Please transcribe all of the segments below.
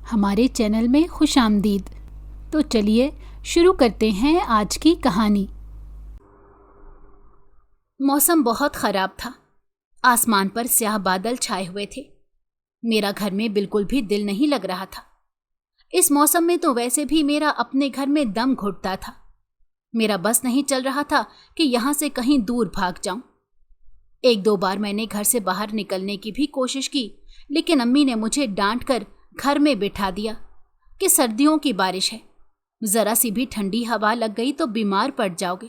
ہمارے چینل میں خوش آمدید۔ تو چلیے شروع کرتے ہیں آج کی کہانی۔ موسم بہت خراب تھا۔ آسمان پر سیاہ بادل چھائے ہوئے تھے۔ میرا گھر میں بالکل بھی دل نہیں لگ رہا تھا۔ اس موسم میں تو ویسے بھی میرا اپنے گھر میں دم گھٹتا تھا۔ میرا بس نہیں چل رہا تھا کہ یہاں سے کہیں دور بھاگ جاؤں۔ ایک دو بار میں نے گھر سے باہر نکلنے کی بھی کوشش کی، لیکن امی نے مجھے ڈانٹ کر گھر میں بٹھا دیا کہ سردیوں کی بارش ہے، ذرا سی بھی ٹھنڈی ہوا لگ گئی تو بیمار پڑ جاؤ گے،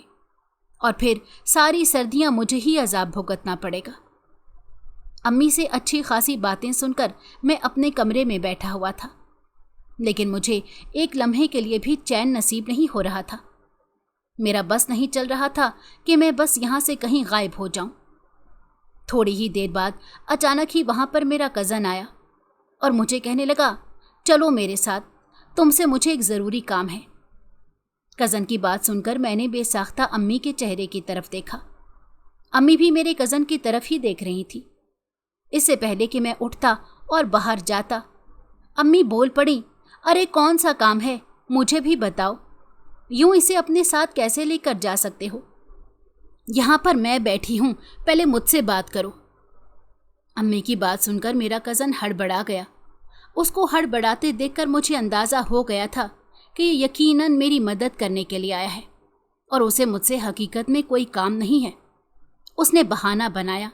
اور پھر ساری سردیاں مجھے ہی عذاب بھگتنا پڑے گا۔ امی سے اچھی خاصی باتیں سن کر میں اپنے کمرے میں بیٹھا ہوا تھا، لیکن مجھے ایک لمحے کے لیے بھی چین نصیب نہیں ہو رہا تھا۔ میرا بس نہیں چل رہا تھا کہ میں بس یہاں سے کہیں غائب ہو جاؤں۔ تھوڑی ہی دیر بعد اچانک ہی وہاں پر میرا کزن آیا اور مجھے کہنے لگا، چلو میرے ساتھ، تم سے مجھے ایک ضروری کام ہے۔ کزن کی بات سن کر میں نے بے ساختہ امی کے چہرے کی طرف دیکھا۔ امی بھی میرے کزن کی طرف ہی دیکھ رہی تھی۔ اس سے پہلے کہ میں اٹھتا اور باہر جاتا، امی بول پڑی، ارے کون سا کام ہے، مجھے بھی بتاؤ، یوں اسے اپنے ساتھ کیسے لے کر جا سکتے ہو؟ یہاں پر میں بیٹھی ہوں، پہلے مجھ سے بات کرو۔ امی کی بات سن کر میرا کزن ہڑبڑا گیا۔ اس کو ہڑبڑاتے دیکھ کر مجھے اندازہ ہو گیا تھا کہ یہ یقیناً میری مدد کرنے کے لیے آیا ہے اور اسے مجھ سے حقیقت میں کوئی کام نہیں ہے۔ اس نے بہانہ بنایا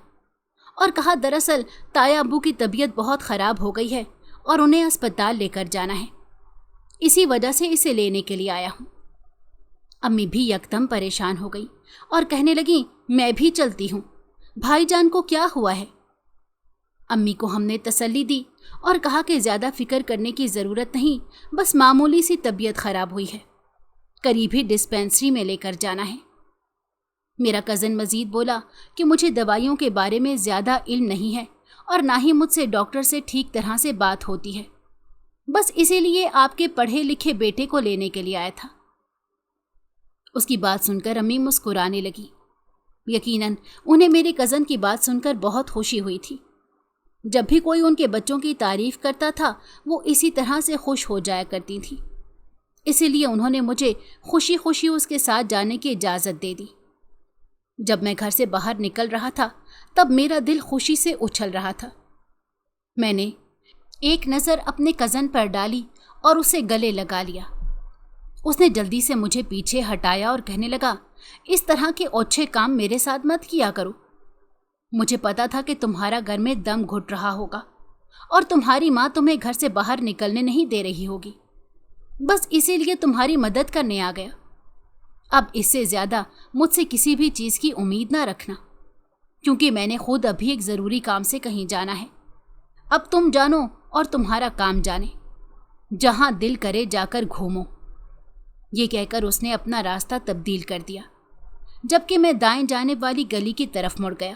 اور کہا، دراصل تایا ابو کی طبیعت بہت خراب ہو گئی ہے اور انہیں اسپتال لے کر جانا ہے، اسی وجہ سے اسے لینے کے لیے آیا ہوں۔ امی بھی یکدم پریشان ہو گئی اور کہنے لگی، میں بھی چلتی ہوں، بھائی جان کو کیا ہوا ہے؟ امی کو ہم نے تسلی دی اور کہا کہ زیادہ فکر کرنے کی ضرورت نہیں، بس معمولی سی طبیعت خراب ہوئی ہے، قریب ہی ڈسپینسری میں لے کر جانا ہے۔ میرا کزن مزید بولا کہ مجھے دوائیوں کے بارے میں زیادہ علم نہیں ہے اور نہ ہی مجھ سے ڈاکٹر سے ٹھیک طرح سے بات ہوتی ہے، بس اسی لیے آپ کے پڑھے لکھے بیٹے کو لینے کے لیے آیا تھا۔ اس کی بات سن کر امی مسکرانے لگی۔ یقیناً انہیں میرے کزن کی بات سن کر بہت خوشی ہوئی تھی۔ جب بھی کوئی ان کے بچوں کی تعریف کرتا تھا وہ اسی طرح سے خوش ہو جایا کرتی تھی، اسی لیے انہوں نے مجھے خوشی خوشی اس کے ساتھ جانے کی اجازت دے دی۔ جب میں گھر سے باہر نکل رہا تھا تب میرا دل خوشی سے اچھل رہا تھا۔ میں نے ایک نظر اپنے کزن پر ڈالی اور اسے گلے لگا لیا۔ اس نے جلدی سے مجھے پیچھے ہٹایا اور کہنے لگا، اس طرح کے اوچھے کام میرے ساتھ مت کیا کرو۔ مجھے پتا تھا کہ تمہارا گھر میں دم گھٹ رہا ہوگا اور تمہاری ماں تمہیں گھر سے باہر نکلنے نہیں دے رہی ہوگی، بس اسی لیے تمہاری مدد کرنے آ گیا۔ اب اس سے زیادہ مجھ سے کسی بھی چیز کی امید نہ رکھنا، کیونکہ میں نے خود ابھی ایک ضروری کام سے کہیں جانا ہے۔ اب تم جانو اور تمہارا کام جانے، جہاں دل کرے جا کر گھومو۔ یہ کہہ کر اس نے اپنا راستہ تبدیل کر دیا، جبکہ میں دائیں جانب والی گلی کی طرف مڑ گیا۔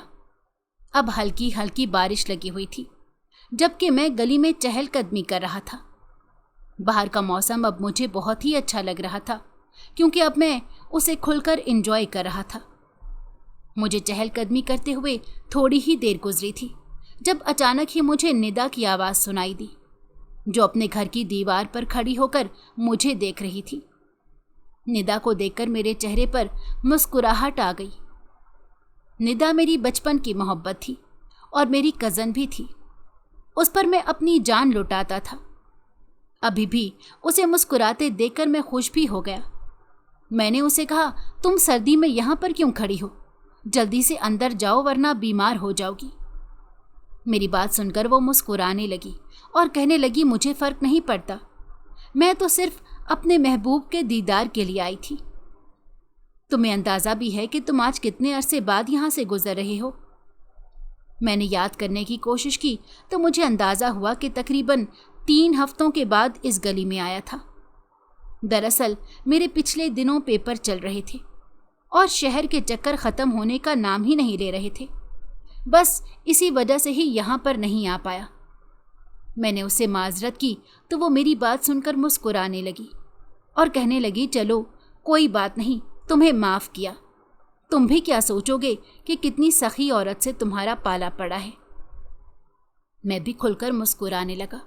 اب ہلکی ہلکی بارش لگی ہوئی تھی، جبکہ میں گلی میں چہل قدمی کر رہا تھا۔ باہر کا موسم اب مجھے بہت ہی اچھا لگ رہا تھا، کیونکہ اب میں اسے کھل کر انجوائے کر رہا تھا۔ مجھے چہل قدمی کرتے ہوئے تھوڑی ہی دیر گزری تھی جب اچانک ہی مجھے ندا کی آواز سنائی دی، جو اپنے گھر کی دیوار پر کھڑی ہو کر مجھے دیکھ رہی تھی۔ ندا کو دیکھ کر میرے چہرے پر مسکراہٹ آ گئی۔ ندا میری بچپن کی محبت تھی اور میری کزن بھی تھی، اس پر میں اپنی جان لٹاتا تھا۔ ابھی بھی اسے مسکراتے دیکھ کر میں خوش بھی ہو گیا۔ میں نے اسے کہا، تم سردی میں یہاں پر کیوں کھڑی ہو؟ جلدی سے اندر جاؤ ورنہ بیمار ہو جاؤ گی۔ میری بات سن کر وہ مسکرانے لگی اور کہنے لگی، مجھے فرق نہیں پڑتا، میں تو صرف اپنے محبوب کے دیدار کے لیے آئی تھی۔ تمہیں اندازہ بھی ہے کہ تم آج کتنے عرصے بعد یہاں سے گزر رہے ہو؟ میں نے یاد کرنے کی کوشش کی تو مجھے اندازہ ہوا کہ تقریباً 3 ہفتوں کے بعد اس گلی میں آیا تھا۔ دراصل میرے پچھلے دنوں پیپر چل رہے تھے اور شہر کے چکر ختم ہونے کا نام ہی نہیں لے رہے تھے، بس اسی وجہ سے ہی یہاں پر نہیں آ پایا۔ میں نے اسے معذرت کی تو وہ میری بات سن کر مسکرانے لگی اور کہنے لگی، چلو کوئی بات نہیں، تمہیں معاف کیا، تم بھی کیا سوچو گے کہ کتنی سخی عورت سے تمہارا پالا پڑا ہے۔ میں بھی کھل کر مسکرانے لگا۔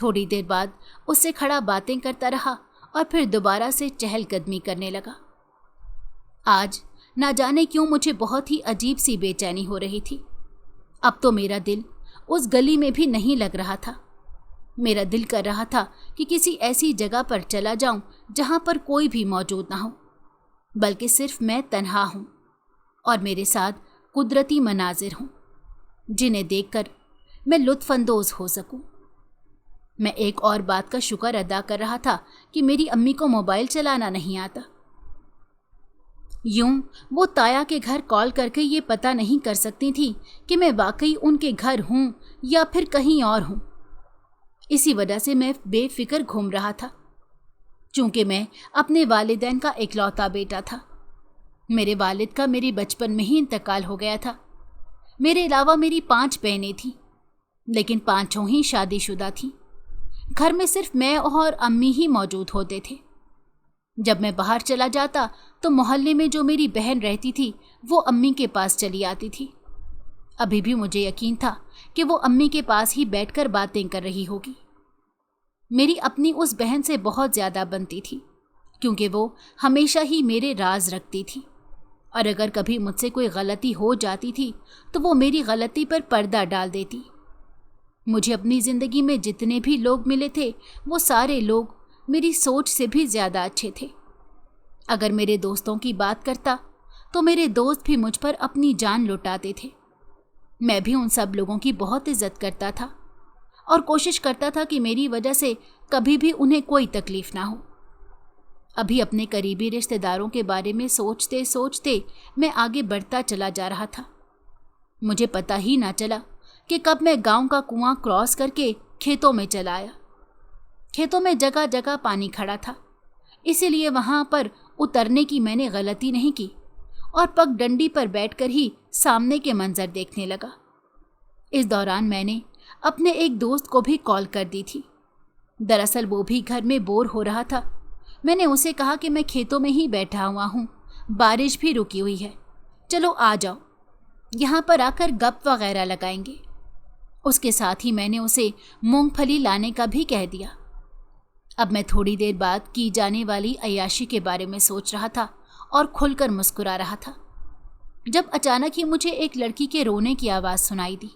थोड़ी देर बाद उससे खड़ा बातें करता रहा और फिर दोबारा से चहलकदमी करने लगा। आज ना जाने क्यों मुझे बहुत ही अजीब सी बेचैनी हो रही थी। अब तो मेरा दिल उस गली में भी नहीं लग रहा था। मेरा दिल कर रहा था कि किसी ऐसी जगह पर चला जाऊं जहां पर कोई भी मौजूद ना हो, बल्कि सिर्फ मैं तन्हा हूं और मेरे साथ कुदरती मनाजिर हों जिन्हें देखकर मैं लुत्फानंदोज हो सकूं। मैं एक और बात का शुक्र अदा कर रहा था कि मेरी अम्मी को मोबाइल चलाना नहीं आता। यूं वो ताया के घर कॉल करके ये पता नहीं कर सकती थी कि मैं वाकई उनके घर हूं या फिर कहीं और हूं। इसी वजह से मैं बेफिक्र घूम रहा था। चूंकि मैं अपने वालिदैन का इकलौता बेटा था। मेरे वालिद का मेरे बचपन में ही इंतकाल हो गया था। मेरे अलावा मेरी 5 बहनें थीं, लेकिन 5 ही शादीशुदा थीं। घर में सिर्फ मैं और अम्मी ही मौजूद होते थे। जब मैं बाहर चला जाता तो मोहल्ले में जो मेरी बहन रहती थी वो अम्मी के पास चली आती थी। अभी भी मुझे यकीन था कि वो अम्मी के पास ही बैठकर बातें कर रही होगी। मेरी अपनी उस बहन से बहुत ज़्यादा बनती थी, क्योंकि वो हमेशा ही मेरे राज रखती थी, और अगर कभी मुझसे कोई गलती हो जाती थी तो वो मेरी गलती पर पर्दा डाल देती। मुझे अपनी ज़िंदगी में जितने भी लोग मिले थे वो सारे लोग मेरी सोच से भी ज़्यादा अच्छे थे। अगर मेरे दोस्तों की बात करता तो मेरे दोस्त भी मुझ पर अपनी जान लुटाते थे। मैं भी उन सब लोगों की बहुत इज्जत करता था और कोशिश करता था कि मेरी वजह से कभी भी उन्हें कोई तकलीफ ना हो। अभी अपने करीबी रिश्तेदारों के बारे में सोचते सोचते मैं आगे बढ़ता चला जा रहा था। मुझे पता ही ना चला कि कब मैं गांव का कुआं क्रॉस करके खेतों में चला आया। खेतों में जगह जगह पानी खड़ा था, इसीलिए वहां पर उतरने की मैंने गलती नहीं की और पगडंडी पर बैठकर ही सामने के मंजर देखने लगा। इस दौरान मैंने अपने एक दोस्त को भी कॉल कर दी थी। दरअसल वो भी घर में बोर हो रहा था। मैंने उसे कहा कि मैं खेतों में ही बैठा हुआ हूँ, बारिश भी रुकी हुई है, चलो आ जाओ, यहाँ पर आकर गप वगैरह लगाएंगे। उसके साथ ही मैंने उसे मूंगफली लाने का भी कह दिया। अब मैं थोड़ी देर बाद की जाने वाली अय्याशी के बारे में सोच रहा था और खुलकर मुस्कुरा रहा था, जब अचानक ही मुझे एक लड़की के रोने की आवाज़ सुनाई दी।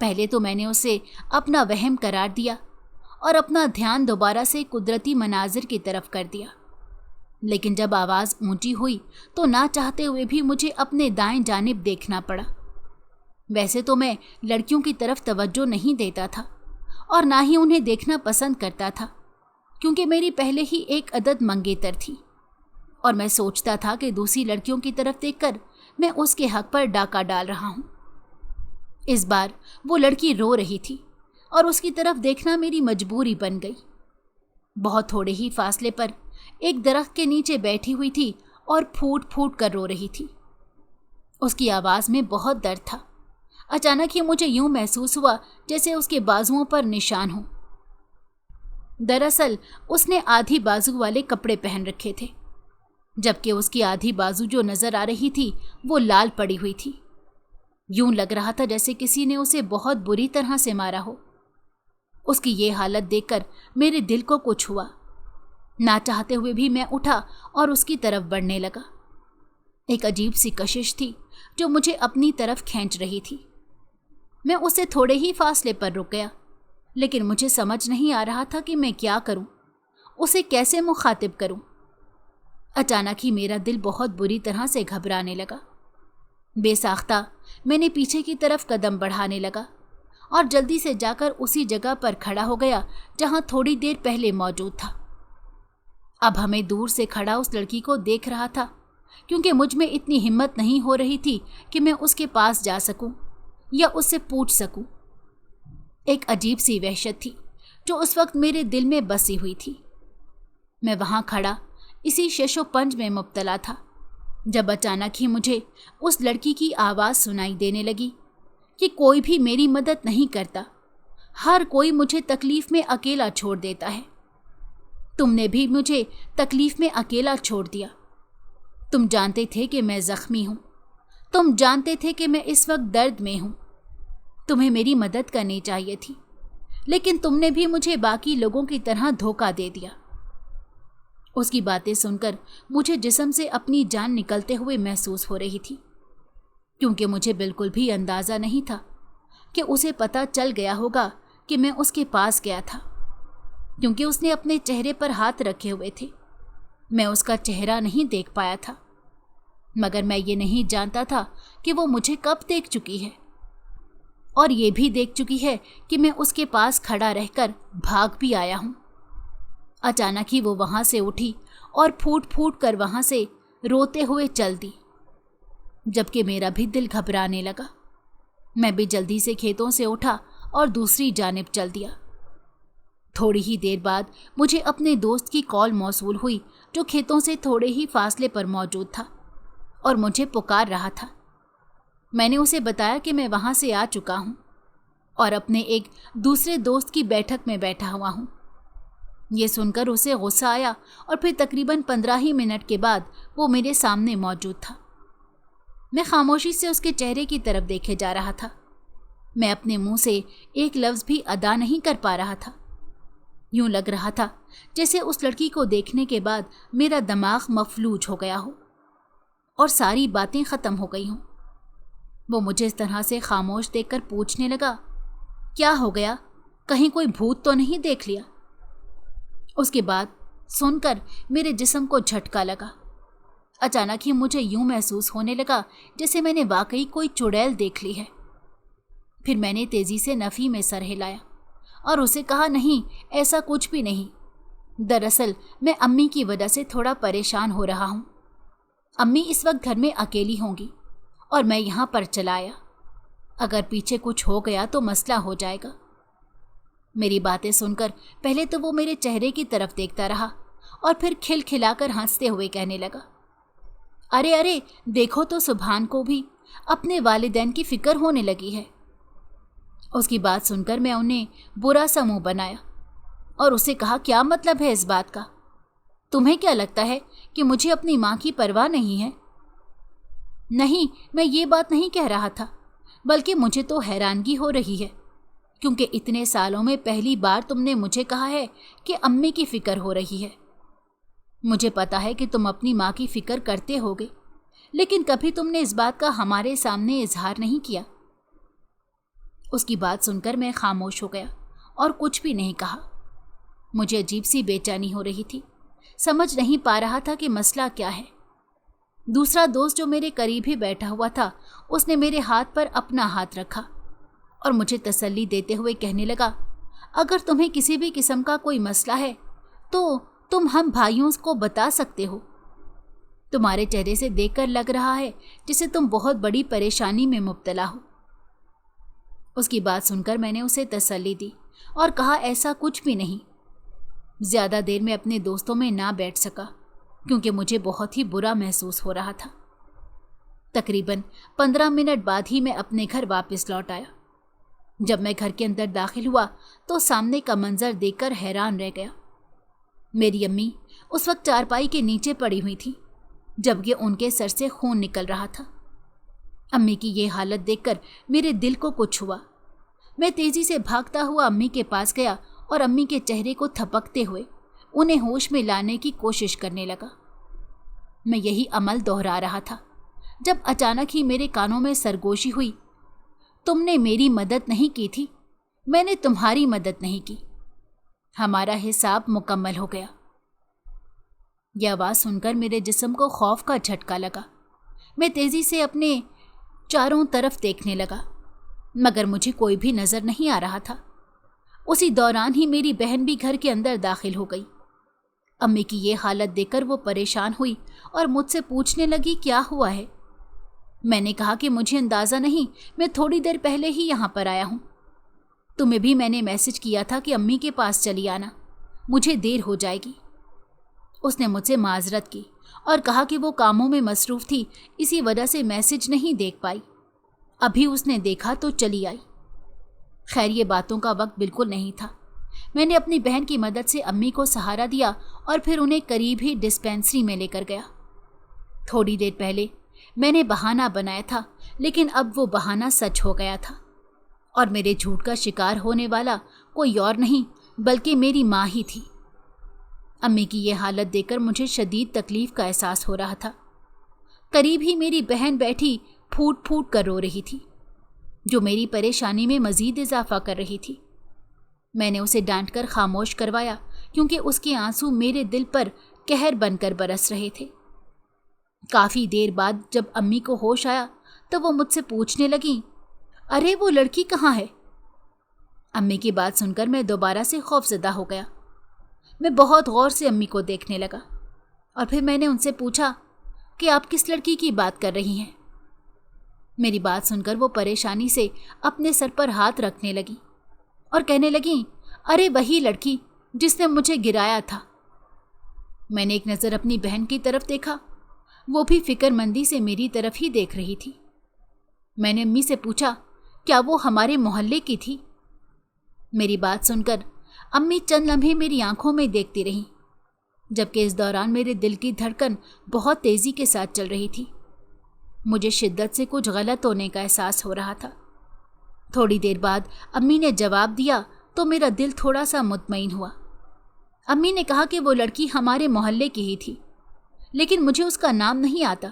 पहले तो मैंने उसे अपना वहम करार दिया और अपना ध्यान दोबारा से कुदरती मनाजिर की तरफ कर दिया, लेकिन जब आवाज़ ऊंची हुई तो ना चाहते हुए भी मुझे अपने दाएं जानिब देखना पड़ा। वैसे तो मैं लड़कियों की तरफ तवज्जो नहीं देता था और ना ही उन्हें देखना पसंद करता था, क्योंकि मेरी पहले ही एक अदद मंगेतर थी और मैं सोचता था कि दूसरी लड़कियों की तरफ देखकर मैं उसके हक पर डाका डाल रहा हूँ। इस बार वो लड़की रो रही थी और उसकी तरफ देखना मेरी मजबूरी बन गई। बहुत थोड़े ही फासले पर एक दरख्त के नीचे बैठी हुई थी और फूट फूट कर रो रही थी। उसकी आवाज़ में बहुत दर्द था। अचानक ही मुझे यूं महसूस हुआ जैसे उसके बाजुओं पर निशान हो। दरअसल उसने आधी बाजू वाले कपड़े पहन रखे थे, जबकि उसकी आधी बाजू जो नजर आ रही थी वो लाल पड़ी हुई थी। यूं लग रहा था जैसे किसी ने उसे बहुत बुरी तरह से मारा हो। उसकी ये हालत देखकर मेरे दिल को कुछ हुआ। ना चाहते हुए भी मैं उठा और उसकी तरफ बढ़ने लगा। एक अजीब सी कशिश थी जो मुझे अपनी तरफ खींच रही थी। मैं उससे थोड़े ही फासले पर रुक गया, लेकिन मुझे समझ नहीं आ रहा था कि मैं क्या करूं, उसे कैसे मुखातिब करूं। अचानक ही मेरा दिल बहुत बुरी तरह से घबराने लगा। बेसाख्ता मैंने पीछे की तरफ कदम बढ़ाने लगा और जल्दी से जाकर उसी जगह पर खड़ा हो गया जहां थोड़ी देर पहले मौजूद था। अब हमें दूर से खड़ा उस लड़की को देख रहा था, क्योंकि मुझ में इतनी हिम्मत नहीं हो रही थी कि मैं उसके पास जा सकूं या उससे पूछ सकूं। एक अजीब सी वहशत थी जो उस वक्त मेरे दिल में बसी हुई थी। मैं वहां खड़ा इसी शशोपंज में मुब्तला था जब अचानक ही मुझे उस लड़की की आवाज़ सुनाई देने लगी कि कोई भी मेरी मदद नहीं करता, हर कोई मुझे तकलीफ में अकेला छोड़ देता है। तुमने भी मुझे तकलीफ में अकेला छोड़ दिया। तुम जानते थे कि मैं ज़ख्मी हूँ, तुम जानते थे कि मैं इस वक्त दर्द में हूँ। तुम्हें मेरी मदद करनी चाहिए थी। लेकिन तुमने भी मुझे बाकी लोगों की तरह धोखा दे दिया। उसकी बातें सुनकर मुझे जिस्म से अपनी जान निकलते हुए महसूस हो रही थी, क्योंकि मुझे बिल्कुल भी अंदाज़ा नहीं था कि उसे पता चल गया होगा कि मैं उसके पास गया था, क्योंकि उसने अपने चेहरे पर हाथ रखे हुए थे। मैं उसका चेहरा नहीं देख पाया था, मगर मैं ये नहीं जानता था कि वो मुझे कब देख चुकी है, और ये भी देख चुकी है कि मैं उसके पास खड़ा रहकर भाग भी आया हूँ। अचानक ही वो वहाँ से उठी और फूट फूट कर वहाँ से रोते हुए चल दी, जबकि मेरा भी दिल घबराने लगा। मैं भी जल्दी से खेतों से उठा और दूसरी जानिब चल दिया। थोड़ी ही देर बाद मुझे अपने दोस्त की कॉल मौसूल हुई, जो खेतों से थोड़े ही फासले पर मौजूद था और मुझे पुकार रहा था। मैंने उसे बताया कि मैं वहाँ से आ चुका हूँ और अपने एक दूसरे दोस्त की बैठक में बैठा हुआ हूँ। ये सुनकर उसे गुस्सा आया और फिर तकरीबन 15 ही मिनट के बाद वो मेरे सामने मौजूद था। मैं खामोशी से उसके चेहरे की तरफ देखे जा रहा था। मैं अपने मुंह से एक लफ्ज़ भी अदा नहीं कर पा रहा था। यूं लग रहा था जैसे उस लड़की को देखने के बाद मेरा दिमाग मफलूज हो गया हो और सारी बातें ख़त्म हो गई हों। वो मुझे इस तरह से खामोश देखकर पूछने लगा, क्या हो गया, कहीं कोई भूत तो नहीं देख लिया? उसके बाद सुनकर मेरे जिस्म को झटका लगा। अचानक ही मुझे यूं महसूस होने लगा जैसे मैंने वाकई कोई चुड़ैल देख ली है। फिर मैंने तेज़ी से नफ़ी में सर हिलाया और उसे कहा, नहीं, ऐसा कुछ भी नहीं। दरअसल मैं अम्मी की वजह से थोड़ा परेशान हो रहा हूँ। अम्मी इस वक्त घर में अकेली होंगी और मैं यहाँ पर चला आया। अगर पीछे कुछ हो गया तो मसला हो जाएगा। मेरी बातें सुनकर पहले तो वो मेरे चेहरे की तरफ देखता रहा और फिर खिलखिलाकर हंसते हुए कहने लगा, अरे अरे, देखो तो सुभान को भी अपने वालिदैन की फिक्र होने लगी है। उसकी बात सुनकर मैं उन्हें बुरा सा मुंह बनाया और उसे कहा, क्या मतलब है इस बात का? तुम्हें क्या लगता है कि मुझे अपनी माँ की परवाह नहीं है? नहीं, मैं ये बात नहीं कह रहा था, बल्कि मुझे तो हैरानगी हो रही है, क्योंकि इतने सालों में पहली बार तुमने मुझे कहा है कि अम्मी की फिक्र हो रही है। मुझे पता है कि तुम अपनी माँ की फिक्र करते होगे, लेकिन कभी तुमने इस बात का हमारे सामने इजहार नहीं किया। उसकी बात सुनकर मैं खामोश हो गया और कुछ भी नहीं कहा। मुझे अजीब सी बेचैनी हो रही थी, समझ नहीं पा रहा था कि मसला क्या है। दूसरा दोस्त जो मेरे करीब ही बैठा हुआ था, उसने मेरे हाथ पर अपना हाथ रखा और मुझे तसल्ली देते हुए कहने लगा, अगर तुम्हें किसी भी किस्म का कोई मसला है तो तुम हम भाइयों को बता सकते हो। तुम्हारे चेहरे से देखकर लग रहा है जैसे तुम बहुत बड़ी परेशानी में मुब्तला हो। उसकी बात सुनकर मैंने उसे तसल्ली दी और कहा, ऐसा कुछ भी नहीं। ज़्यादा देर में अपने दोस्तों में ना बैठ सका, क्योंकि मुझे बहुत ही बुरा महसूस हो रहा था। तकरीबन 15 मिनट बाद ही मैं अपने घर वापस लौट आया। जब मैं घर के अंदर दाखिल हुआ तो सामने का मंजर देखकर हैरान रह गया। मेरी अम्मी उस वक्त चारपाई के नीचे पड़ी हुई थी, जबकि उनके सर से खून निकल रहा था। अम्मी की ये हालत देखकर मेरे दिल को कुछ हुआ। मैं तेज़ी से भागता हुआ अम्मी के पास गया और अम्मी के चेहरे को थपकते हुए उन्हें होश में लाने की कोशिश करने लगा। मैं यही अमल दोहरा रहा था जब अचानक ही मेरे कानों में सरगोशी हुई, तुमने मेरी मदद नहीं की थी, मैंने तुम्हारी मदद नहीं की, हमारा हिसाब मुकम्मल हो गया। यह आवाज़ सुनकर मेरे जिस्म को खौफ का झटका लगा। मैं तेज़ी से अपने चारों तरफ देखने लगा, मगर मुझे कोई भी नज़र नहीं आ रहा था। उसी दौरान ही मेरी बहन भी घर के अंदर दाखिल हो गई। अम्मी की ये हालत देखकर वो परेशान हुई और मुझसे पूछने लगी, क्या हुआ है? मैंने कहा कि मुझे अंदाज़ा नहीं, मैं थोड़ी देर पहले ही यहाँ पर आया हूँ। तुम्हें भी मैंने मैसेज किया था कि अम्मी के पास चली आना, मुझे देर हो जाएगी। उसने मुझसे माजरत की और कहा कि वो कामों में मसरूफ़ थी, इसी वजह से मैसेज नहीं देख पाई। अभी उसने देखा तो चली आई। खैर, ये बातों का वक्त बिल्कुल नहीं था। मैंने अपनी बहन की मदद से अम्मी को सहारा दिया और फिर उन्हें करीब ही डिस्पेंसरी में लेकर गया। थोड़ी देर पहले मैंने बहाना बनाया था, लेकिन अब वो बहाना सच हो गया था और मेरे झूठ का शिकार होने वाला कोई और नहीं बल्कि मेरी माँ ही थी। अम्मी की ये हालत देखकर मुझे शदीद तकलीफ का एहसास हो रहा था। करीब ही मेरी बहन बैठी फूट फूट कर रो रही थी, जो मेरी परेशानी में मजीद इजाफा कर रही थी। मैंने उसे डांटकर खामोश करवाया, क्योंकि उसके आंसू मेरे दिल पर कहर बनकर बरस रहे थे। काफ़ी देर बाद जब अम्मी को होश आया तो वो मुझसे पूछने लगी, अरे वो लड़की कहाँ है? अम्मी की बात सुनकर मैं दोबारा से खौफजदा हो गया। मैं बहुत गौर से अम्मी को देखने लगा और फिर मैंने उनसे पूछा कि आप किस लड़की की बात कर रही हैं? मेरी बात सुनकर वो परेशानी से अपने सर पर हाथ रखने लगी और कहने लगी, अरे वही लड़की जिसने मुझे गिराया था। मैंने एक नज़र अपनी बहन की तरफ देखा, वो भी फिक्रमंदी से मेरी तरफ ही देख रही थी। मैंने अम्मी से पूछा, क्या वो हमारे मोहल्ले की थी? मेरी बात सुनकर अम्मी चंद लम्हे मेरी आंखों में देखती रहीं, जबकि इस दौरान मेरे दिल की धड़कन बहुत तेज़ी के साथ चल रही थी। मुझे शिद्दत से कुछ गलत होने का एहसास हो रहा था। थोड़ी देर बाद अम्मी ने जवाब दिया तो मेरा दिल थोड़ा सा मुतमईन हुआ। अम्मी ने कहा कि वो लड़की हमारे मोहल्ले की ही थी, लेकिन मुझे उसका नाम नहीं आता।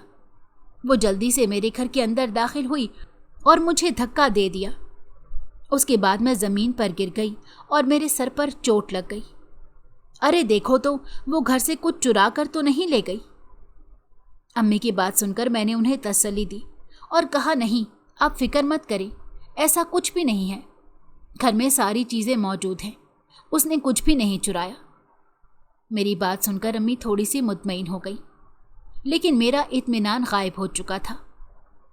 वो जल्दी से मेरे घर के अंदर दाखिल हुई और मुझे धक्का दे दिया। उसके बाद मैं ज़मीन पर गिर गई और मेरे सर पर चोट लग गई। अरे देखो तो, वो घर से कुछ चुरा कर तो नहीं ले गई? अम्मी की बात सुनकर मैंने उन्हें तसल्ली दी और कहा, नहीं, आप फिक्र मत करें, ऐसा कुछ भी नहीं है। घर में सारी चीज़ें मौजूद हैं, उसने कुछ भी नहीं चुराया। मेरी बात सुनकर अम्मी थोड़ी सी मुतमईन हो गई, लेकिन मेरा इत्मीनान गायब हो चुका था।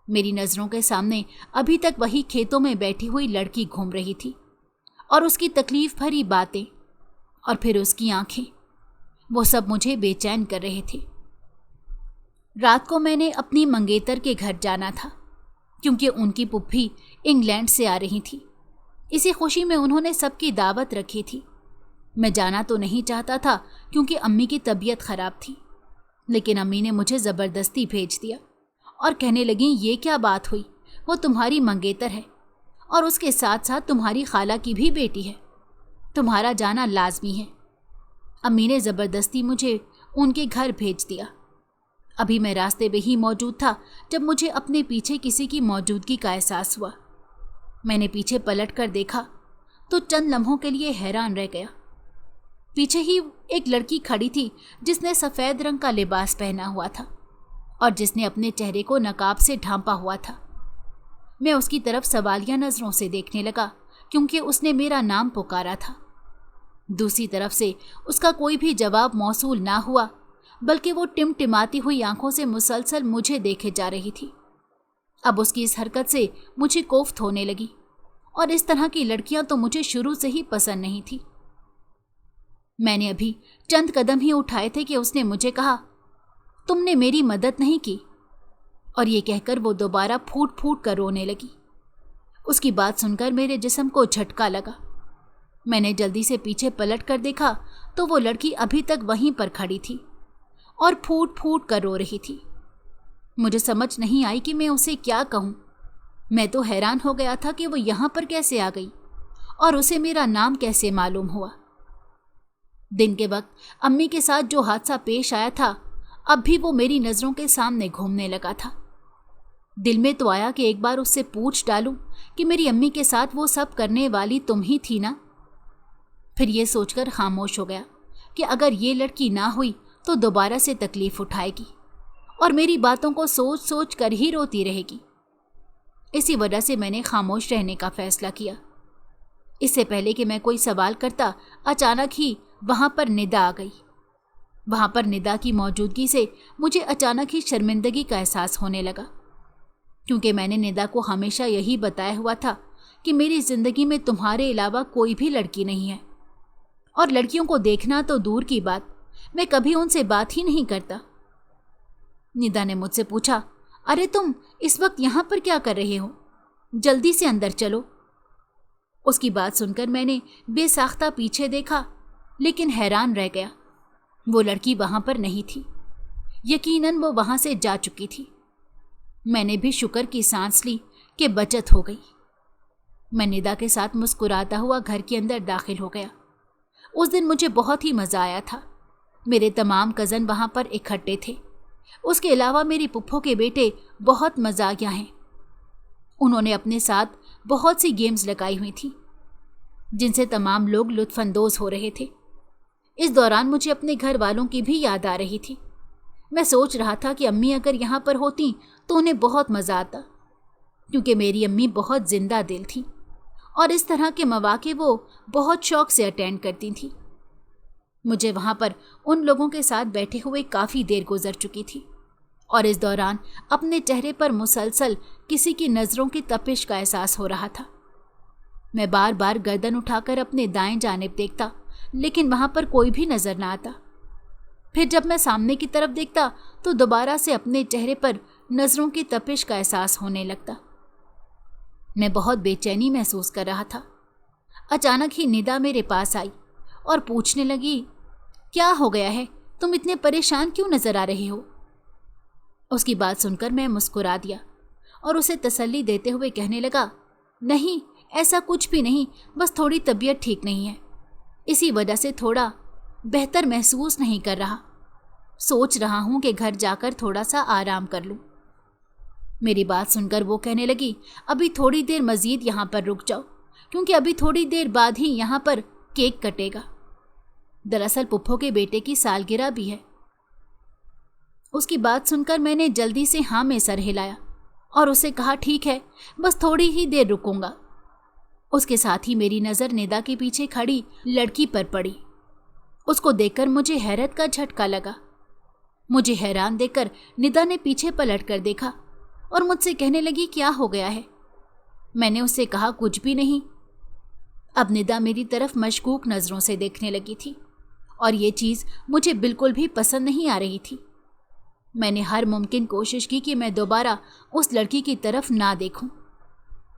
मेरी नज़रों के सामने अभी तक वही खेतों में बैठी हुई लड़की घूम रही थी और उसकी तकलीफ भरी बातें और फिर उसकी आंखें, वो सब मुझे बेचैन कर रहे थे। रात को मैंने अपनी मंगेतर के घर जाना था, क्योंकि उनकी पुप्पी इंग्लैंड से आ रही थी। इसी खुशी में उन्होंने सबकी दावत रखी थी। मैं जाना तो नहीं चाहता था, क्योंकि अम्मी की तबीयत ख़राब थी, लेकिन अम्मी ने मुझे ज़बरदस्ती भेज दिया और कहने लगी, ये क्या बात हुई, वो तुम्हारी मंगेतर है और उसके साथ साथ तुम्हारी खाला की भी बेटी है, तुम्हारा जाना लाजमी है। अम्मी ने ज़बरदस्ती मुझे उनके घर भेज दिया। अभी मैं रास्ते में ही मौजूद था जब मुझे अपने पीछे किसी की मौजूदगी का एहसास हुआ। मैंने पीछे पलट कर देखा तो चंद लम्हों के लिए हैरान रह गया। पीछे ही एक लड़की खड़ी थी जिसने सफ़ेद रंग का लिबास पहना हुआ था और जिसने अपने चेहरे को नकाब से ढांपा हुआ था। मैं उसकी तरफ सवालिया नज़रों से देखने लगा, क्योंकि उसने मेरा नाम पुकारा था। दूसरी तरफ से उसका कोई भी जवाब मौसूल ना हुआ, बल्कि वो टिमटिमाती हुई आंखों से मुसलसल मुझे देखे जा रही थी। अब उसकी इस हरकत से मुझे कोफ्त होने लगी, और इस तरह की लड़कियां तो मुझे शुरू से ही पसंद नहीं थी। मैंने अभी चंद कदम ही उठाए थे कि उसने मुझे कहा, तुमने मेरी मदद नहीं की, और ये कहकर वो दोबारा फूट फूट कर रोने लगी। उसकी बात सुनकर मेरे जिस्म को झटका लगा। मैंने जल्दी से पीछे पलट कर देखा तो वो लड़की अभी तक वहीं पर खड़ी थी और फूट फूट कर रो रही थी। मुझे समझ नहीं आई कि मैं उसे क्या कहूँ। मैं तो हैरान हो गया था कि वो यहाँ पर कैसे आ गई और उसे मेरा नाम कैसे मालूम हुआ। दिन के वक्त अम्मी के साथ जो हादसा पेश आया था, अब भी वो मेरी नज़रों के सामने घूमने लगा था। दिल में तो आया कि एक बार उससे पूछ डालूं कि मेरी अम्मी के साथ वो सब करने वाली तुम ही थी ना। फिर ये सोचकर खामोश हो गया कि अगर ये लड़की ना हुई तो दोबारा से तकलीफ उठाएगी और मेरी बातों को सोच सोच कर ही रोती रहेगी। इसी वजह से मैंने खामोश रहने का फैसला किया। इससे पहले कि मैं कोई सवाल करता, अचानक ही वहाँ पर निदा आ गई। वहाँ पर निदा की मौजूदगी से मुझे अचानक ही शर्मिंदगी का एहसास होने लगा, क्योंकि मैंने निदा को हमेशा यही बताया हुआ था कि मेरी ज़िंदगी में तुम्हारे अलावा कोई भी लड़की नहीं है, और लड़कियों को देखना तो दूर की बात, मैं कभी उनसे बात ही नहीं करता। निदा ने मुझसे पूछा, अरे तुम इस वक्त यहाँ पर क्या कर रहे हो? जल्दी से अंदर चलो। उसकी बात सुनकर मैंने बेसाख्ता पीछे देखा, लेकिन हैरान रह गया। वो लड़की वहाँ पर नहीं थी। यकीनन वो वहाँ से जा चुकी थी। मैंने भी शुक्र की सांस ली कि बचत हो गई। मैं निदा के साथ मुस्कुराता हुआ घर के अंदर दाखिल हो गया। उस दिन मुझे बहुत ही मज़ा आया था। मेरे तमाम कज़न वहाँ पर इकट्ठे थे। उसके अलावा मेरी पुप्पो के बेटे बहुत मजाकिया हैं। उन्होंने अपने साथ बहुत सी गेम्स लगाई हुई थी जिनसे तमाम लोग लुत्फानंदोज हो रहे थे। इस दौरान मुझे अपने घर वालों की भी याद आ रही थी। मैं सोच रहा था कि अम्मी अगर यहाँ पर होती तो उन्हें बहुत मज़ा आता, क्योंकि मेरी अम्मी बहुत जिंदा दिल थी और इस तरह के मौके वो बहुत शौक से अटेंड करती थी। मुझे वहाँ पर उन लोगों के साथ बैठे हुए काफ़ी देर गुजर चुकी थी और इस दौरान अपने चेहरे पर मुसलसल किसी की नज़रों की तपिश का एहसास हो रहा था। मैं बार बार गर्दन उठाकर अपने दाएं जानिब देखता, लेकिन वहाँ पर कोई भी नज़र ना आता। फिर जब मैं सामने की तरफ देखता तो दोबारा से अपने चेहरे पर नज़रों की तपिश का एहसास होने लगता। मैं बहुत बेचैनी महसूस कर रहा था। अचानक ही निदा मेरे पास आई और पूछने लगी, क्या हो गया है? तुम इतने परेशान क्यों नजर आ रही हो? उसकी बात सुनकर मैं मुस्कुरा दिया और उसे तसल्ली देते हुए कहने लगा, नहीं, ऐसा कुछ भी नहीं, बस थोड़ी तबीयत ठीक नहीं है, इसी वजह से थोड़ा बेहतर महसूस नहीं कर रहा। सोच रहा हूं कि घर जाकर थोड़ा सा आराम कर लूं। मेरी बात सुनकर वो कहने लगी, अभी थोड़ी देर मजीद यहाँ पर रुक जाओ, क्योंकि अभी थोड़ी देर बाद ही यहाँ पर केक कटेगा। दरअसल पुप्पो के बेटे की सालगिरह भी है। उसकी बात सुनकर मैंने जल्दी से हाँ में सर हिलाया और उसे कहा, ठीक है, बस थोड़ी ही देर रुकूंगा। उसके साथ ही मेरी नज़र निदा के पीछे खड़ी लड़की पर पड़ी। उसको देखकर मुझे हैरत का झटका लगा। मुझे हैरान देखकर निदा ने पीछे पलट कर देखा और मुझसे कहने लगी, क्या हो गया है? मैंने उससे कहा, कुछ भी नहीं। अब निदा मेरी तरफ मशकूक नज़रों से देखने लगी थी और ये चीज़ मुझे बिल्कुल भी पसंद नहीं आ रही थी। मैंने हर मुमकिन कोशिश की कि मैं दोबारा उस लड़की की तरफ ना देखूं,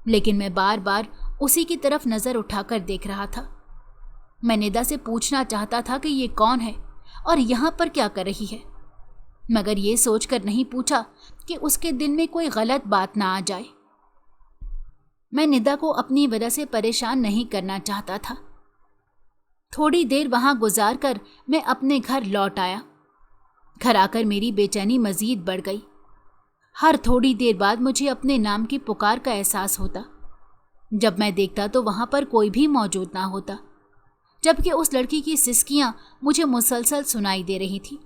लेकिन मैं बार बार उसी की तरफ नज़र उठाकर देख रहा था। मैं निदा से पूछना चाहता था कि ये कौन है और यहाँ पर क्या कर रही है, मगर ये सोचकर नहीं पूछा कि उसके दिल में कोई गलत बात ना आ जाए। मैं निदा को अपनी वजह से परेशान नहीं करना चाहता था। थोड़ी देर वहां गुजार कर मैं अपने घर लौट आया। घर आकर मेरी बेचैनी मजीद बढ़ गई। हर थोड़ी देर बाद मुझे अपने नाम की पुकार का एहसास होता। जब मैं देखता तो वहां पर कोई भी मौजूद ना होता, जबकि उस लड़की की सिसकियां मुझे मुसलसल सुनाई दे रही थी।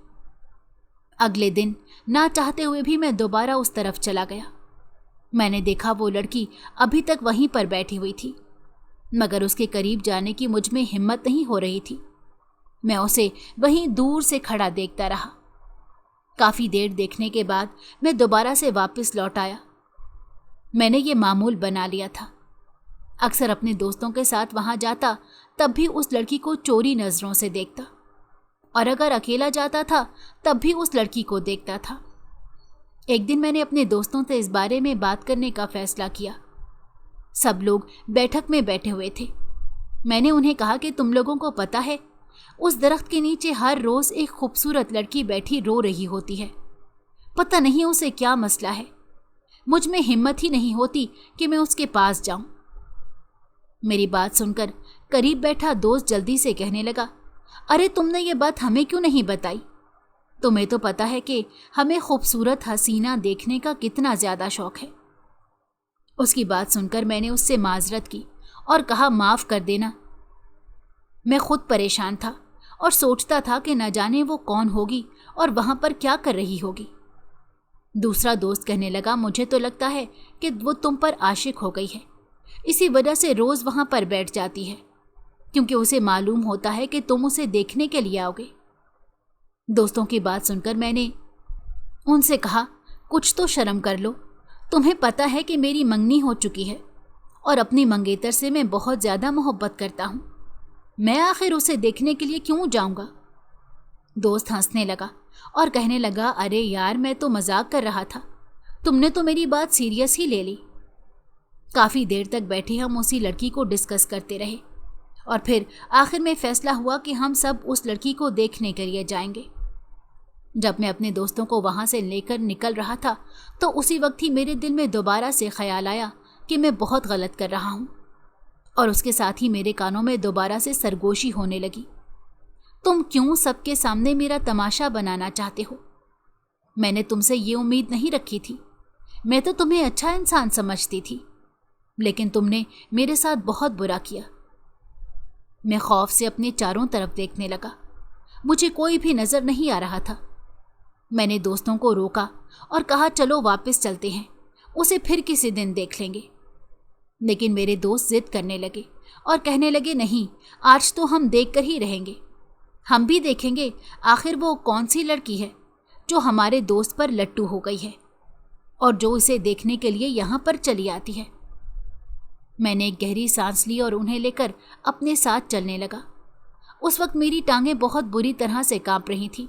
अगले दिन ना चाहते हुए भी मैं दोबारा उस तरफ चला गया। मैंने देखा वो लड़की अभी तक वहीं पर बैठी हुई थी, मगर उसके करीब जाने की मुझ में हिम्मत नहीं हो रही थी। मैं उसे वहीं दूर से खड़ा देखता रहा। काफ़ी देर देखने के बाद मैं दोबारा से वापस लौट आया। मैंने ये मामूल बना लिया था। अक्सर अपने दोस्तों के साथ वहाँ जाता तब भी उस लड़की को चोरी नज़रों से देखता, और अगर अकेला जाता था तब भी उस लड़की को देखता था। एक दिन मैंने अपने दोस्तों से इस बारे में बात करने का फैसला किया। सब लोग बैठक में बैठे हुए थे। मैंने उन्हें कहा कि तुम लोगों को पता है, उस दरख्त के नीचे हर रोज एक खूबसूरत लड़की बैठी रो रही होती है। पता नहीं उसे क्या मसला है। मुझ में हिम्मत ही नहीं होती कि मैं उसके पास जाऊं। मेरी बात सुनकर करीब बैठा दोस्त जल्दी से कहने लगा, अरे तुमने ये बात हमें क्यों नहीं बताई? तुम्हें तो पता है कि हमें खूबसूरत हसीना देखने का कितना ज़्यादा शौक है। उसकी बात सुनकर मैंने उससे माजरत की और कहा, माफ़ कर देना, मैं खुद परेशान था और सोचता था कि न जाने वो कौन होगी और वहाँ पर क्या कर रही होगी। दूसरा दोस्त कहने लगा, मुझे तो लगता है कि वो तुम पर आशिक हो गई है, इसी वजह से रोज़ वहाँ पर बैठ जाती है, क्योंकि उसे मालूम होता है कि तुम उसे देखने के लिए आओगे। दोस्तों की बात सुनकर मैंने उनसे कहा, कुछ तो शर्म कर लो। तुम्हें पता है कि मेरी मंगनी हो चुकी है और अपनी मंगेतर से मैं बहुत ज़्यादा मोहब्बत करता हूँ। मैं आखिर उसे देखने के लिए क्यों जाऊँगा? दोस्त हंसने लगा और कहने लगा, अरे यार, मैं तो मजाक कर रहा था, तुमने तो मेरी बात सीरियस ही ले ली। काफ़ी देर तक बैठे हम उसी लड़की को डिस्कस करते रहे और फिर आखिर में फैसला हुआ कि हम सब उस लड़की को देखने के लिए जाएंगे। जब मैं अपने दोस्तों को वहाँ से लेकर निकल रहा था तो उसी वक्त ही मेरे दिल में दोबारा से ख्याल आया कि मैं बहुत गलत कर रहा हूँ और उसके साथ ही मेरे कानों में दोबारा से सरगोशी होने लगी। तुम क्यों सबके सामने मेरा तमाशा बनाना चाहते हो? मैंने तुमसे ये उम्मीद नहीं रखी थी। मैं तो तुम्हें अच्छा इंसान समझती थी, लेकिन तुमने मेरे साथ बहुत बुरा किया। मैं खौफ से अपने चारों तरफ देखने लगा। मुझे कोई भी नजर नहीं आ रहा था। मैंने दोस्तों को रोका और कहा चलो वापस चलते हैं, उसे फिर किसी दिन देख लेंगे। लेकिन मेरे दोस्त जिद करने लगे और कहने लगे नहीं, आज तो हम देखकर ही रहेंगे। हम भी देखेंगे आखिर वो कौन सी लड़की है जो हमारे दोस्त पर लट्टू हो गई है और जो इसे देखने के लिए यहाँ पर चली आती है। मैंने एक गहरी सांस ली और उन्हें लेकर अपने साथ चलने लगा। उस वक्त मेरी टांगें बहुत बुरी तरह से कांप रही थी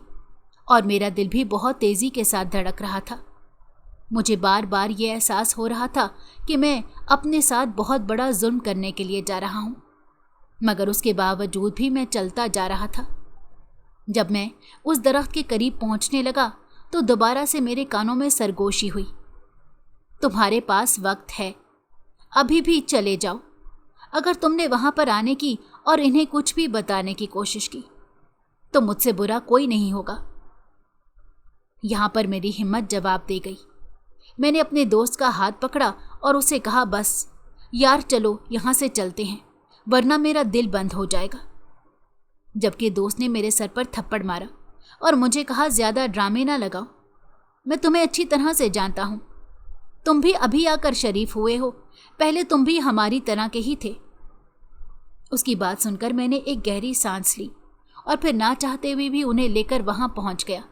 और मेरा दिल भी बहुत तेजी के साथ धड़क रहा था। मुझे बार बार ये एहसास हो रहा था कि मैं अपने साथ बहुत बड़ा जुल्म करने के लिए जा रहा हूँ, मगर उसके बावजूद भी मैं चलता जा रहा था। जब मैं उस दरख्त के करीब पहुंचने लगा तो दोबारा से मेरे कानों में सरगोशी हुई। तुम्हारे पास वक्त है, अभी भी चले जाओ। अगर तुमने वहां पर आने की और इन्हें कुछ भी बताने की कोशिश की तो मुझसे बुरा कोई नहीं होगा। यहां पर मेरी हिम्मत जवाब दे गई। मैंने अपने दोस्त का हाथ पकड़ा और उसे कहा बस यार चलो यहां से चलते हैं, वरना मेरा दिल बंद हो जाएगा। जबकि दोस्त ने मेरे सर पर थप्पड़ मारा और मुझे कहा ज्यादा ड्रामे ना लगाओ, मैं तुम्हें अच्छी तरह से जानता हूं। तुम भी अभी आकर शरीफ हुए हो, पहले तुम भी हमारी तरह के ही थे। उसकी बात सुनकर मैंने एक गहरी सांस ली और फिर ना चाहते हुए भी उन्हें लेकर वहां पहुंच गया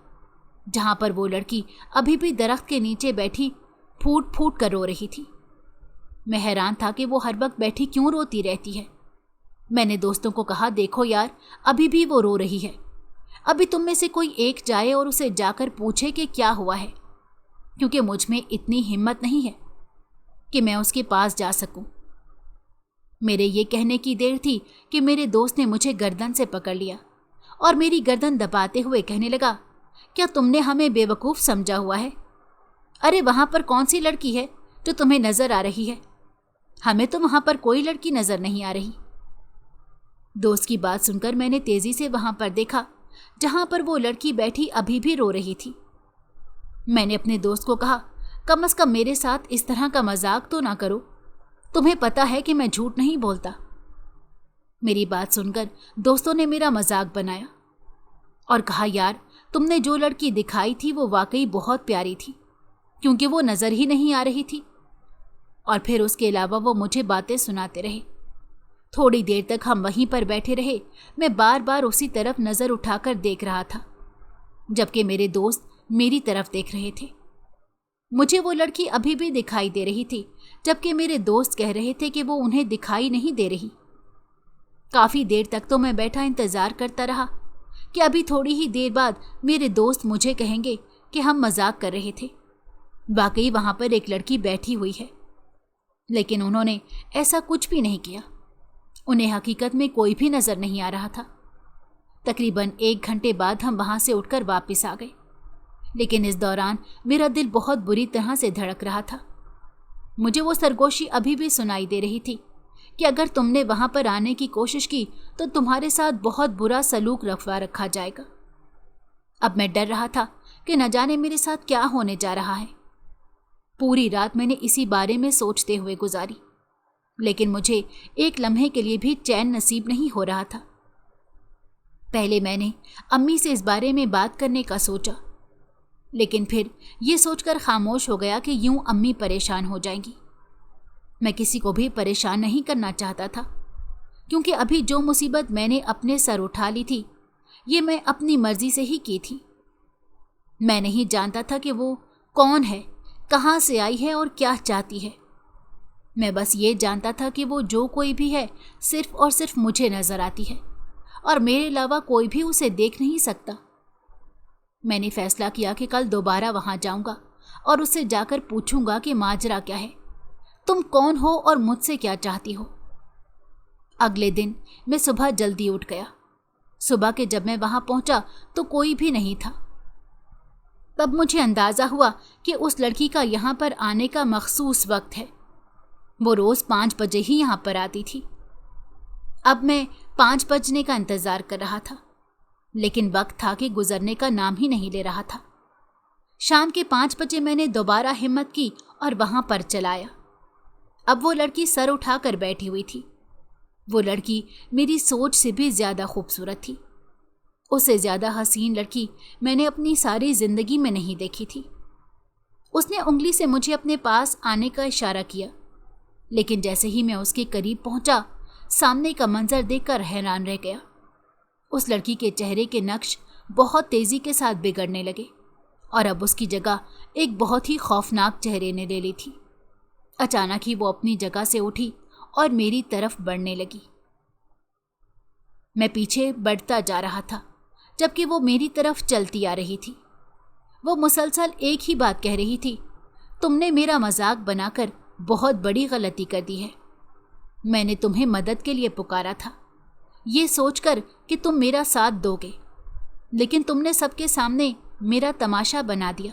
जहां पर वो लड़की अभी भी दरख्त के नीचे बैठी फूट फूट कर रो रही थी। मैं हैरान था कि वो हर वक्त बैठी क्यों रोती रहती है। मैंने दोस्तों को कहा देखो यार, अभी भी वो रो रही है। अभी तुम में से कोई एक जाए और उसे जाकर पूछे कि क्या हुआ है, क्योंकि मुझ में इतनी हिम्मत नहीं है कि मैं उसके पास जा सकूं। मेरे ये कहने की देर थी कि मेरे दोस्त ने मुझे गर्दन से पकड़ लिया और मेरी गर्दन दबाते हुए कहने लगा, क्या तुमने हमें बेवकूफ़ समझा हुआ है? अरे वहां पर कौन सी लड़की है जो तुम्हें नजर आ रही है? हमें तो वहां पर कोई लड़की नजर नहीं आ रही। दोस्त की बात सुनकर मैंने तेजी से वहां पर देखा जहां पर वो लड़की बैठी अभी भी रो रही थी। मैंने अपने दोस्त को कहा कम से कम मेरे साथ इस तरह का मजाक तो ना करो, तुम्हें पता है कि मैं झूठ नहीं बोलता। मेरी बात सुनकर दोस्तों ने मेरा मजाक बनाया और कहा यार, तुमने जो लड़की दिखाई थी वो वाकई बहुत प्यारी थी, क्योंकि वो नजर ही नहीं आ रही थी। और फिर उसके अलावा वो मुझे बातें सुनाते रहे। थोड़ी देर तक हम वहीं पर बैठे रहे। मैं बार बार उसी तरफ नजर उठाकर देख रहा था, जबकि मेरे दोस्त मेरी तरफ देख रहे थे। मुझे वो लड़की अभी भी दिखाई दे रही थी, जबकि मेरे दोस्त कह रहे थे कि वो उन्हें दिखाई नहीं दे रही। काफी देर तक तो मैं बैठा इंतजार करता रहा कि अभी थोड़ी ही देर बाद मेरे दोस्त मुझे कहेंगे कि हम मजाक कर रहे थे, वाकई वहां पर एक लड़की बैठी हुई है। लेकिन उन्होंने ऐसा कुछ भी नहीं किया। उन्हें हकीकत में कोई भी नजर नहीं आ रहा था। तकरीबन 1 घंटे बाद हम वहां से उठकर वापस आ गए, लेकिन इस दौरान मेरा दिल बहुत बुरी तरह से धड़क रहा था। मुझे वो सरगोशी अभी भी सुनाई दे रही थी कि अगर तुमने वहां पर आने की कोशिश की तो तुम्हारे साथ बहुत बुरा सलूक रखा जाएगा। अब मैं डर रहा था कि न जाने मेरे साथ क्या होने जा रहा है। पूरी रात मैंने इसी बारे में सोचते हुए गुजारी, लेकिन मुझे एक लम्हे के लिए भी चैन नसीब नहीं हो रहा था। पहले मैंने अम्मी से इस बारे में बात करने का सोचा, लेकिन फिर ये सोचकर खामोश हो गया कि यूं अम्मी परेशान हो जाएंगी। मैं किसी को भी परेशान नहीं करना चाहता था, क्योंकि अभी जो मुसीबत मैंने अपने सर उठा ली थी ये मैं अपनी मर्जी से ही की थी। मैं नहीं जानता था कि वो कौन है, कहाँ से आई है और क्या चाहती है। मैं बस ये जानता था कि वो जो कोई भी है सिर्फ और सिर्फ मुझे नजर आती है और मेरे अलावा कोई भी उसे देख नहीं सकता। मैंने फैसला किया कि कल दोबारा वहां जाऊंगा और उससे जाकर पूछूंगा कि माजरा क्या है, तुम कौन हो और मुझसे क्या चाहती हो। अगले दिन मैं सुबह जल्दी उठ गया। सुबह के जब मैं वहां पहुंचा तो कोई भी नहीं था। तब मुझे अंदाजा हुआ कि उस लड़की का यहाँ पर आने का मखसूस वक्त है। वो रोज 5 बजे ही यहाँ पर आती थी अब मैं 5 बजने का इंतजार कर रहा था, लेकिन वक्त था कि गुजरने का नाम ही नहीं ले रहा था। शाम के 5 बजे मैंने दोबारा हिम्मत की और वहां पर चलाया। अब वो लड़की सर उठाकर बैठी हुई थी। वो लड़की मेरी सोच से भी ज्यादा खूबसूरत थी। उससे ज्यादा हसीन लड़की मैंने अपनी सारी जिंदगी में नहीं देखी थी। उसने उंगली से मुझे अपने पास आने का इशारा किया, लेकिन जैसे ही मैं उसके करीब पहुंचा, सामने का मंजर देखकर हैरान रह गया। उस लड़की के चेहरे के नक्श बहुत तेजी के साथ बिगड़ने लगे और अब उसकी जगह एक बहुत ही खौफनाक चेहरे ने ले ली थी। अचानक ही वो अपनी जगह से उठी और मेरी तरफ बढ़ने लगी। मैं पीछे बढ़ता जा रहा था, जबकि वो मेरी तरफ चलती आ रही थी। वो मुसलसल एक ही बात कह रही थी, तुमने मेरा मजाक बनाकर बहुत बड़ी गलती कर दी है। मैंने तुम्हें मदद के लिए पुकारा था, ये सोचकर कि तुम मेरा साथ दोगे, लेकिन तुमने सबके सामने मेरा तमाशा बना दिया।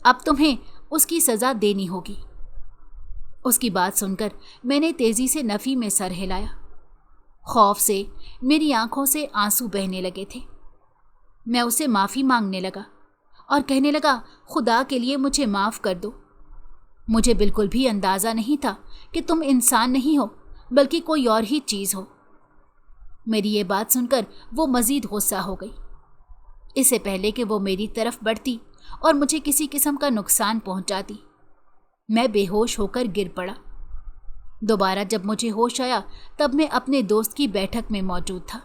अब तुम्हें उसकी सजा देनी होगी। उसकी बात सुनकर मैंने तेजी से नफी में सर हिलाया। खौफ से मेरी आंखों से आंसू बहने लगे थे। मैं उसे माफी मांगने लगा और कहने लगा, खुदा के लिए मुझे माफ कर दो। मुझे बिल्कुल भी अंदाजा नहीं था कि तुम इंसान नहीं हो, बल्कि कोई और ही चीज हो। मेरी ये बात सुनकर वो मजीद गुस्सा हो गई। इससे पहले कि वो मेरी तरफ बढ़ती और मुझे किसी किस्म का नुकसान पहुंचाती, मैं बेहोश होकर गिर पड़ा। दोबारा जब मुझे होश आया, तब मैं अपने दोस्त की बैठक में मौजूद था।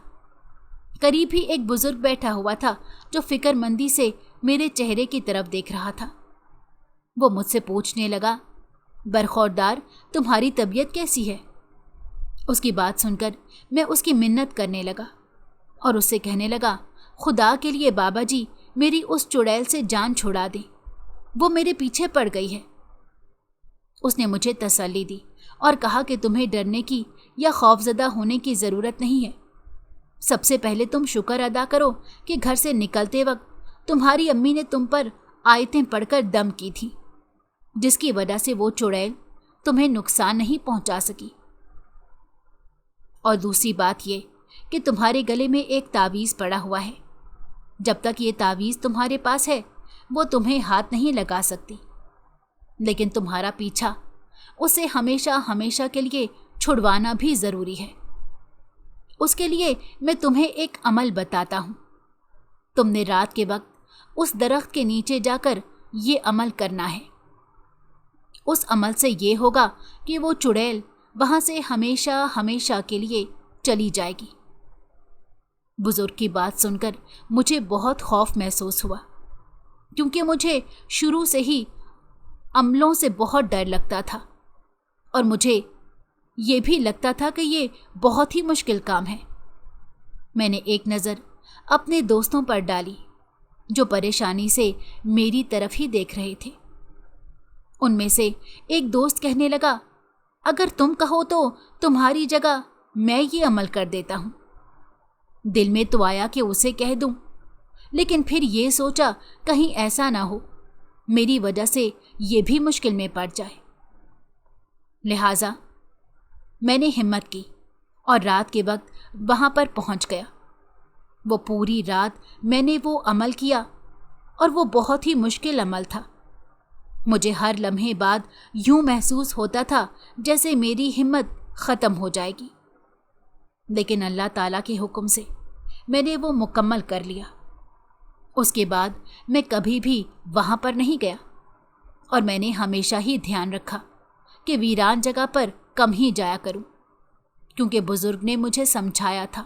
करीब ही एक बुजुर्ग बैठा हुआ था जो फिक्रमंदी से मेरे चेहरे की तरफ देख रहा था। वो मुझसे पूछने लगा, बरखौरदार, तुम्हारी तबीयत कैसी है? उसकी बात सुनकर मैं उसकी मिन्नत करने लगा और उससे कहने लगा, खुदा के लिए बाबा जी, मेरी उस चुड़ैल से जान छुड़ा दें, वो मेरे पीछे पड़ गई है। उसने मुझे तसल्ली दी और कहा कि तुम्हें डरने की या खौफजदा होने की ज़रूरत नहीं है। सबसे पहले तुम शुक्र अदा करो कि घर से निकलते वक्त तुम्हारी अम्मी ने तुम पर आयतें पढ़कर दम की थी, जिसकी वजह से वो चुड़ैल तुम्हें नुकसान नहीं पहुंचा सकी। और दूसरी बात ये कि तुम्हारे गले में एक तावीज़ पड़ा हुआ है। जब तक ये तावीज़ तुम्हारे पास है, वो तुम्हें हाथ नहीं लगा सकती, लेकिन तुम्हारा पीछा उसे हमेशा हमेशा के लिए छुड़वाना भी ज़रूरी है। उसके लिए मैं तुम्हें एक अमल बताता हूँ। तुमने रात के वक्त उस दरख्त के नीचे जाकर ये अमल करना है। उस अमल से ये होगा कि वो चुड़ैल वहाँ से हमेशा हमेशा के लिए चली जाएगी। बुजुर्ग की बात सुनकर मुझे बहुत खौफ महसूस हुआ, क्योंकि मुझे शुरू से ही अमलों से बहुत डर लगता था और मुझे ये भी लगता था कि ये बहुत ही मुश्किल काम है। मैंने एक नज़र अपने दोस्तों पर डाली जो परेशानी से मेरी तरफ ही देख रहे थे। उनमें से एक दोस्त कहने लगा, अगर तुम कहो तो तुम्हारी जगह मैं ये अमल कर देता हूँ। दिल में तो आया कि उसे कह दूं, लेकिन फिर ये सोचा कहीं ऐसा ना हो मेरी वजह से ये भी मुश्किल में पड़ जाए। लिहाजा मैंने हिम्मत की और रात के वक्त वहाँ पर पहुँच गया। वो पूरी रात मैंने वो अमल किया और वो बहुत ही मुश्किल अमल था। मुझे हर लम्हे बाद यूं महसूस होता था जैसे मेरी हिम्मत ख़त्म हो जाएगी, लेकिन अल्लाह ताला के हुक्म से मैंने वो मुकम्मल कर लिया। उसके बाद मैं कभी भी वहाँ पर नहीं गया और मैंने हमेशा ही ध्यान रखा कि वीरान जगह पर कम ही जाया करूं, क्योंकि बुजुर्ग ने मुझे समझाया था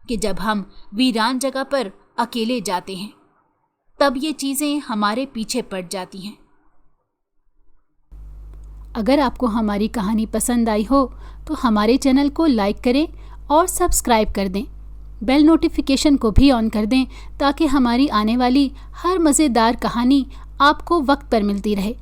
कि जब हम वीरान जगह पर अकेले जाते हैं तब ये चीज़ें हमारे पीछे पड़ जाती हैं। अगर आपको हमारी कहानी पसंद आई हो तो हमारे चैनल को लाइक करें और सब्सक्राइब कर दें। बेल नोटिफिकेशन को भी ऑन कर दें ताकि हमारी आने वाली हर मज़ेदार कहानी आपको वक्त पर मिलती रहे।